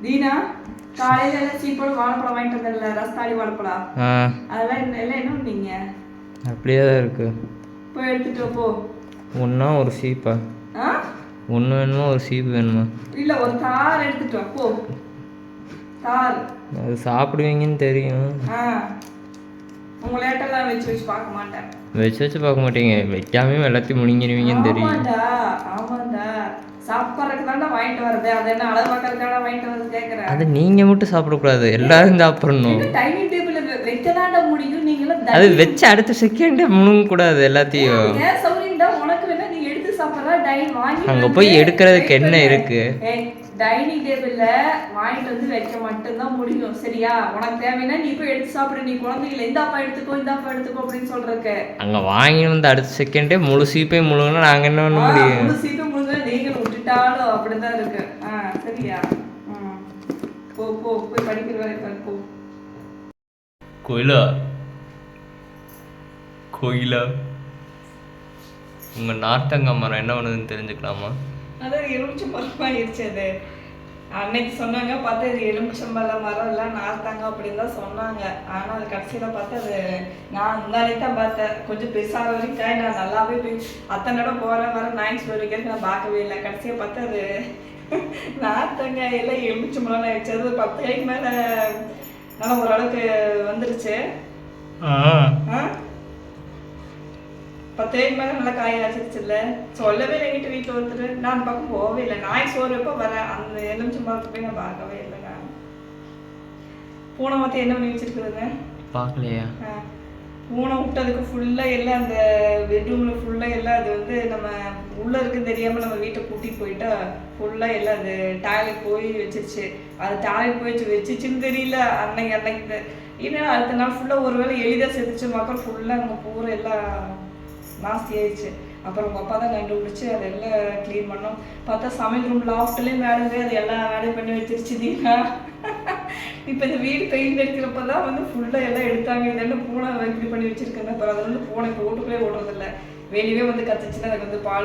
தீனா காலையில எல்லாம் சீப்போடு வாழைப்பழம் வாங்கிட்டு வந்தல, ரஸ்தாளி வாழைப்பழம். அதெல்லாம் எல்லாம் என்ன பண்ணீங்க? அப்படியே தான் இருக்கு. போய் எடுத்துட்டு போ. ஒன்றா ஒரு சீப்பா? ஒன்று வேணுமா ஒரு சீப்பு வேணுமா? இல்லை, ஒரு தார் எடுத்துட்டு வா போ. தார் அது சாப்பிடுவீங்கன்னு தெரியும். உங்களாட்டெல்லாம் வச்சு வச்சு பார்க்க மாட்டேன். வச்சு பார்க்க மாட்டீங்க, வைக்காமையும் எல்லாத்தையும் முழுங்கிடுவீங்கன்னு தெரியும். ஆமாண்டா, சாப்பிட்றதுக்கு தாண்டா வாங்கிட்டு வருது. அது என்ன அளவு பார்க்கறதுக்காக வாங்கிட்டு வந்து கேட்குறேன். அது நீங்கள் மட்டும் சாப்பிடக்கூடாது, எல்லாரும் சாப்பிடணும். டைனிங் டேபிளில் வைக்கதாண்டா முடியும். நீங்களும் அது வச்சு அடுத்த செகண்டே முழுங்கக்கூடாது எல்லாத்தையும். ஏன் சொல்றீங்கடா? உனக்கு வேணா நீ எடுத்து சாப்பிட்றா. வாங்கி அங்கே போய் எடுக்கிறதுக்கு என்ன இருக்கு? டைனிங் டேபிள்ல வாங்கிட்டு வந்து வைக்க மட்டும்தான் முடியும், சரியா? உனக்கு தேவைன்னா நீ போய் எடுத்து சாப்பிடு. நீ குழந்தைகளை இந்தாப்பா எடுத்துக்கோ அப்படின்னு சொல்றதுக்கு அங்க வாங்கி வந்து அடுத்த செகண்டே முழு சீப்பே முழுங்கன்னா நாங்க என்ன பண்ண முடியும்? முழு சீப்பே முழுங்க நீங்கள் விட்டுட்டாலும் அப்படிதான் இருக்கு. சரியா? போ போ, போய் படிக்கிற வேலை போ. கோயிலா உங்க நார்த்தங்க மரம் என்ன பண்ணுதுன்னு தெரிஞ்சுக்கலாமா? அதான் எலுமிச்சம்பழம் ஆயிடுச்சு. அது அன்னைக்கு சொன்னாங்க, பார்த்தா இது எலுமிச்சம்பழ மரம் இல்லை நார்த்தாங்க அப்படின்னு தான் சொன்னாங்க. ஆனால் அது கடைசியில் பார்த்தா அது நான் முன்னாடி தான் பார்த்தேன். கொஞ்சம் பெருசாக வரைக்கும் நான் நல்லாவே போய் அத்தனை இடம் போகிறேன் வர நாய்ஸ் வரைக்கும் நான் பார்க்கவே இல்லை. கடைசியாக பார்த்தா அது நார்த்தங்க எல்லாம் எலுமிச்சம்பழம் ஆயிடுச்சு. அது 10 காய்க்கு மேலே நல்லா ஓரளவுக்கு வந்துருச்சு. 10 காய்க்கு மேலே நல்லா காய ஆச்சிருச்சு. இல்லை சொல்லவே இல்லை எங்கிட்ட வீட்டில் ஒருத்தர். நான் பக்கம் போகவே இல்லை. நாய் சோறு எப்போ வரேன் அந்த எலுமிச்சம்பழத்துக்கு போய் நான் பார்க்கவே இல்லை. நான் பூனை மற்ற என்ன பண்ணி வச்சிருக்குதுங்க பார்க்கலையா? பூனை விட்டதுக்கு ஃபுல்லாக எல்லாம் அந்த பெட்ரூமில் ஃபுல்லாக எல்லாம் அது வந்து நம்ம உள்ளே இருக்குன்னு தெரியாமல் நம்ம வீட்டை கூட்டிகிட்டு போயிட்டா ஃபுல்லாக எல்லாம் அது டாய்லெட் போய் வச்சிருச்சு. அது டாய்லெட் போய் வச்சிச்சுன்னு தெரியல. அன்னைக்கு ஏன்னா அடுத்த நாள் ஃபுல்லாக ஒரு வேளை எளிதாக செத்துச்சு. மக்கள் ஃபுல்லாக அங்கே பூரா எல்லாம் நாஸ்தி ஆயிடுச்சு. அப்புறம் உங்கள் அப்பா தான் கண்டுபிடிச்சி அதெல்லாம் க்ளீன் பண்ணோம். பார்த்தா சமையல் ரூம் லாஃப்ட்லேயும் வேலைவே அது எல்லாம் வேலையும் பண்ணி வச்சிருச்சு. தீனா இப்போ இந்த வீடு பெயிண்ட் அடிக்கிறப்ப தான் வந்து ஃபுல்லாக எல்லாம் எடுத்தாங்க. இதெல்லாம் பூனை இப்படி பண்ணி வச்சிருக்கேன். அப்புறம் அது வந்து பூனை இப்போ வீட்டுக்குள்ளே ஓடுறதில்ல, வெளியே வந்து கத்துச்சுன்னா அதுக்கு வந்து பால்